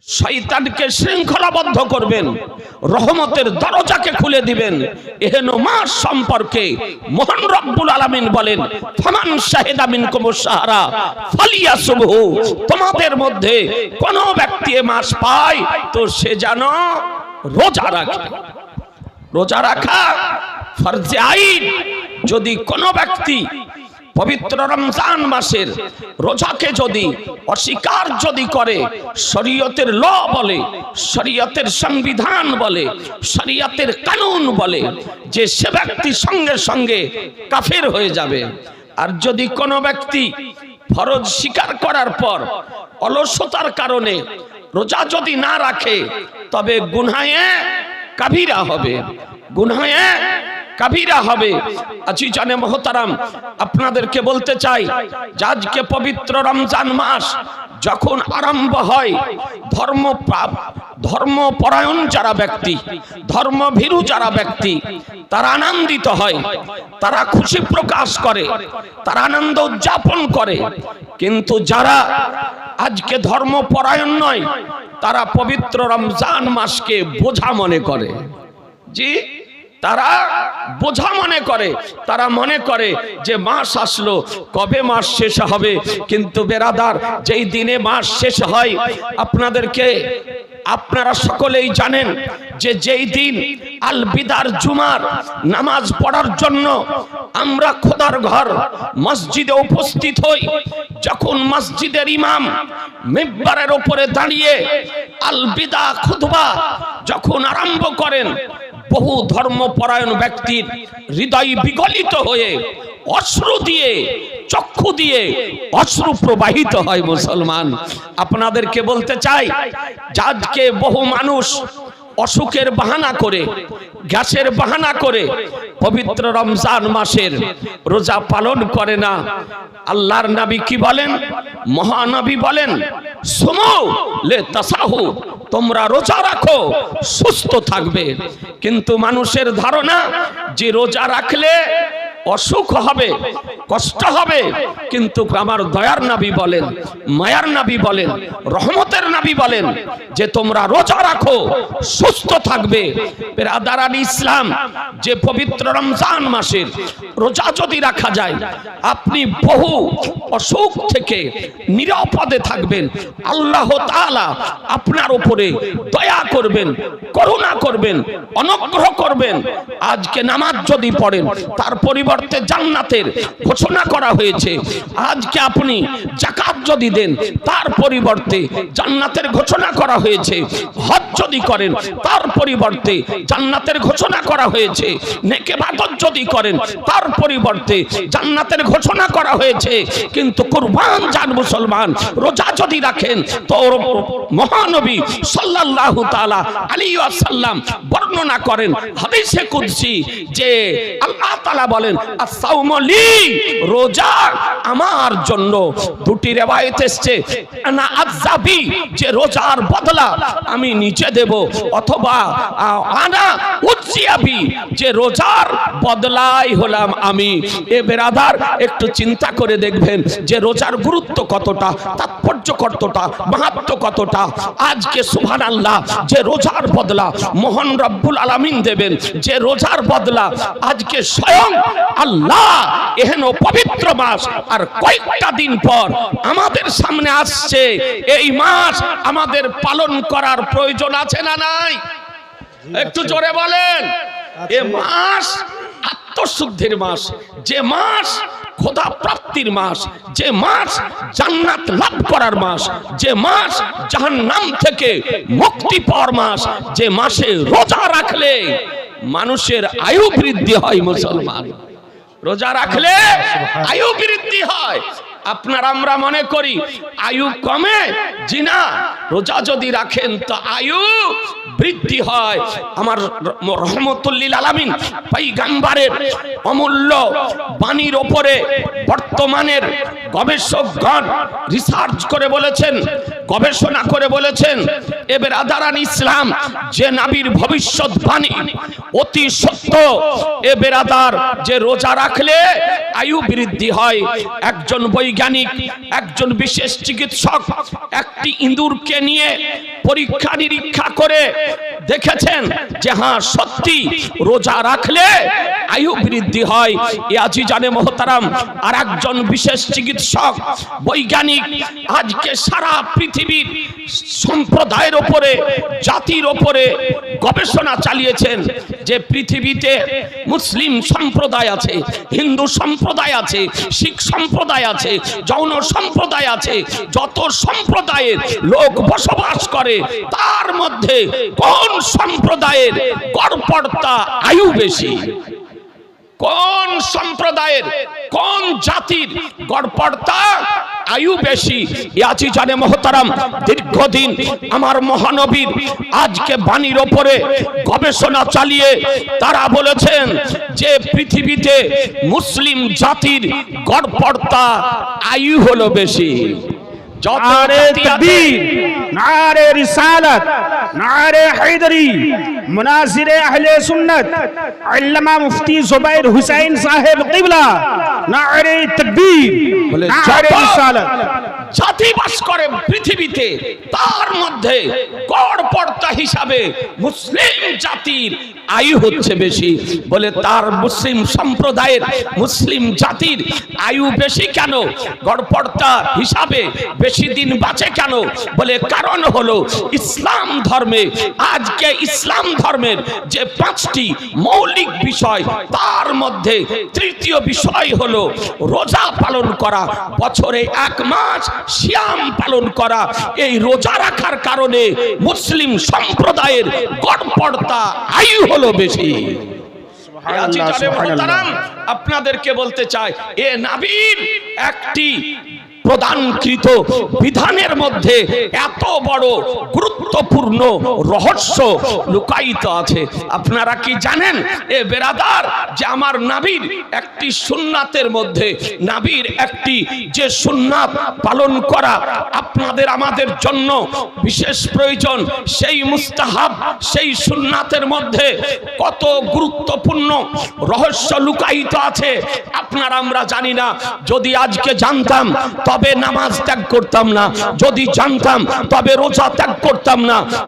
শয়তানকে শৃঙ্খলাবদ্ধ করবেন, রহমতের দরজাকে খুলে দিবেন। এহেন মাস সম্পর্কে মহান রব্বুল আলামিন বলেন, ফামান শাহিদা মিনকুমুশ শাহরা ফালিয়াসুমহু, তোমাদের মধ্যে কোন ব্যক্তি এ মাস পায় তো সে যেন রোজা রাখে। রোজা রাখা ফরজে আইন। যদি কোন ব্যক্তি পবিত্র রমজান মাসের রোজাকে যদি অস্বীকার যদি করে, শরীয়তের ল বলে, শরীয়তের সংবিধান বলে, শরীয়তের কানুন বলে, যে সে ব্যক্তি সঙ্গে সঙ্গে কাফের হয়ে যাবে। আর যদি কোনো ব্যক্তি ফরজ স্বীকার করার পর অলসতার কারণে রোজা যদি না রাখে, তবে গুনাহে কাবিরা হবে, গুনাহে কাবিরা হবে। আজিজানে মোহতারাম, আপনাদেরকে বলতে চাই যে আজকে পবিত্র রমজান মাস যখন আরম্ভ হয়, ধর্মপরায়ণ যারা ব্যক্তি, ধর্মভীরু যারা ব্যক্তি, তারা আনন্দিত হয়, তারা খুশি প্রকাশ করে, তারা আনন্দ উদযাপন করে। কিন্তু যারা আজকে ধর্মপরায়ণ নয়, তারা পবিত্র রমজান মাসকে বোঝা মনে করে। জি, তারা বোঝা মনে করে, তারা মনে করে যে মাস আসলো, কবে মাস শেষ হবে। কিন্তু বেরাদার, যেই দিনে মাস শেষ হয়, আপনারা সকলেই জানেন যে যেই দিন আল বিদার জুমার নামাজ পড়ার জন্য আমরা খোদার ঘর মসজিদে উপস্থিত হই, যখন মসজিদের ইমাম মিম্বারের উপরে দাঁড়িয়ে আল বিদা খুতবা যখন আরম্ভ করেন, বহু ধর্মপরায়ণ ব্যক্তির হৃদয় বিগলিত হয়ে অশ্রু দিয়ে, চক্ষু দিয়ে অশ্রু প্রবাহিত হয়। মুসলমান, আপনাদেরকে বলতে চাই, আজকে বহু মানুষ অসুখের বাহানা করে, গ্যাসের বাহানা করে পবিত্র রমজান মাসের রোজা পালন করে না। আল্লাহর নবী কি বলেন? মহানবী বলেন, সুমু লে তাসাহু, তোমরা রোজা রাখো, সুস্থ থাকবে। কিন্তু মানুষের ধারণা যে রোজা রাখলে অসুখ হবে, কষ্ট হবে। কিন্তু আমার দয়ার নবী বলেন, মায়ার নবী বলেন, রহমতের নবী বলেন যে তোমরা রোজা রাখো, সুস্থ থাকবে। বেরাদারান ইসলাম, যে পবিত্র রমজান মাসের রোজা যদি রাখা যায়, আপনি বহু অসুখ থেকে নিরাপদে থাকবেন। আল্লাহ তাআলা আপনার উপরে দয়া করবেন, করুণা করবেন, অনুগ্রহ করবেন। আজকে নামাজ যদি পড়েন, তার পরিবর্তে জান্নাতের ঘোষণা করা হয়েছে। আজকে আপনি যাকাত যদি দেন, তার পরিবর্তে জান্নাতের ঘোষণা করা হয়েছে। হজ যদি করেন, তার পরিবর্তে জান্নাতের ঘোষণা করা হয়েছে। নেক ইবাদত যদি করেন, তার পরিবর্তে জান্নাতের ঘোষণা করা হয়েছে। কিন্তু কুরবান যান মুসলমান, রোজা যদি রাখেন, তো মহানবী সাল্লাল্লাহু তাআলা আলাইহি ওয়াসাল্লাম বর্ণনা করেন হাদিসে কুদসি, যে আল্লাহ তাআলা বলেন, আস-সাওমু লি, রোজা আমার জন্য। দুটি riwayat এসেছে, আনা আযযাবি, যে রোজার বদলা আমি নিচে দেব, অথবা আনা উযযাবি, যে রোজার বদলাই হলাম আমি। এ বেরাদার, একটু চিন্তা করে দেখবেন যে রোজার গুরুত্ব কতটা, তাৎপর্য কতটা, মাহাত্ম্য কতটা। আজকে সুবহানাল্লাহ, যে রোজার বদলা মহান রব্বুল আলামিন দেবেন, যে রোজার বদলা আজকে স্বয়ং আল্লাহ, এহেন পবিত্র মাস আর কয়েকটা দিন পর আমাদের সামনে আসছে। এই মাস আমাদের পালন করার প্রয়োজন আছে না নাই? একটু জোরে বলেন। এ মাস আত্মশুদ্ধির মাস, যে মাস খোদা প্রাপ্তির মাস, যে মাস জান্নাত লাভ করার মাস, যে মাস জাহান্নাম থেকে মুক্তি পাওয়ার মাস, যে মাসে রোজা রাখলে মানুষের আয়ু বৃদ্ধি হয়। মুসলমান, রোজা রাখলে আয়ু বৃদ্ধি হয়। আমরা মনে করি আয়ু কমে, জি না, রোজা যদি রাখেন তো আয়ু বৃদ্ধি হয়। আমার রহমতুল লিল আলামিন পয়গম্বরের অমূল্য বাণীর উপরে বর্তমানের গবেষকগণ রিসার্চ করে বলেছেন, গবেষণা করে বলেছেন, এ বেরাদারান ইসলাম, যে নবীর ভবিষ্যৎবাণী অতি সত্য। এ বেরাদার, যে রোজা রাখলে আয়ু বৃদ্ধি হয়। একজন বৈজ্ঞানিক, একজন বিশেষ চিকিৎসক একটি ইঁদুরকে নিয়ে পরীক্ষা নিরীক্ষা করে দেখেছেন যে হ্যাঁ সত্যি রোজা রাখলে আয়ু বৃদ্ধি হয়। এ আজিজানে মোহতারাম, আর একজন বিশেষ চিকিৎসক বৈজ্ঞানিক আজকে সারা পৃথিবীর সম্প্রদায়ের উপরে, জাতির উপরে গবেষণা চালিয়েছেন যে পৃথিবীতে মুসলিম সম্প্রদায় আছে, হিন্দু সম্প্রদায় আছে, শিখ সম্প্রদায় আছে, জৈন সম্প্রদায় আছে, যত সম্প্রদায়ের লোক বসবাস করে তার মধ্যে কোন সম্প্রদায়ের গড়পড়তা আয়ু বেশি, কোন সম্প্রদায়ের কোন জাতির গড়পড়তা আয়ু বেশি। ইয়াচি জানে মোহতারাম, দীর্ঘদিন আমার মহানবীর আজকে বাণীর ওপরে গবেষণা চালিয়ে তারা বলেছেন যে পৃথিবীতে মুসলিম জাতির গড়পড়তা আয়ু হলো বেশি। नारे तकबीर, नारे रिसालत, नारे हैदरी, मुनासिर अहले सुन्नत अल्लामा मुफ्ती जुबैर हुसैन साहेब किबला, नारे तकबीर, नारे रिसालत। জাতি বাস করে পৃথিবীতে, তার মধ্যে গড়পড়তা হিসাবে মুসলিম জাতির আয়ু হচ্ছে বেশি। বলে তার মুসলিম সম্প্রদায়ের, মুসলিম জাতির আয়ু বেশি কেন, গড়পড়তা হিসাবে বেশি দিন বাঁচে কেন? বলে কারণ হলো ইসলাম ধর্মে, আজকে ইসলাম ধর্মের যে 5টি মৌলিক বিষয়, তার মধ্যে তৃতীয় বিষয় হলো রোজা পালন করা, বছরে 1 মাস সিয়াম পালন করা। এই রোজা রাখার কারণে মুসলিম সম্প্রদায়ের গড়পড়তা আয়ু হলো বেশি। আপনাদেরকে বলতে চাই, এ নবীর একটি প্রদানকৃত বিধানের মধ্যে এত বড় গুরুত্বপূর্ণ রহস্য লুকায়িত আছে। আপনারা কি জানেন এ বেরাদার, যে আমার নবীর একটি সুন্নাতের মধ্যে, নবীর একটি যে সুন্নাত পালন করা আপনাদের আমাদের জন্য বিশেষ প্রয়োজন, সেই মুস্তাহাব, সেই সুন্নাতের মধ্যে কত গুরুত্বপূর্ণ রহস্য লুকায়িত আছে আপনারা আমরা জানি না। যদি আজকে জানতাম তবে নামাজ ত্যাগ করতাম না, যদি জানতাম তবে রোজা ত্যাগ করতাম না।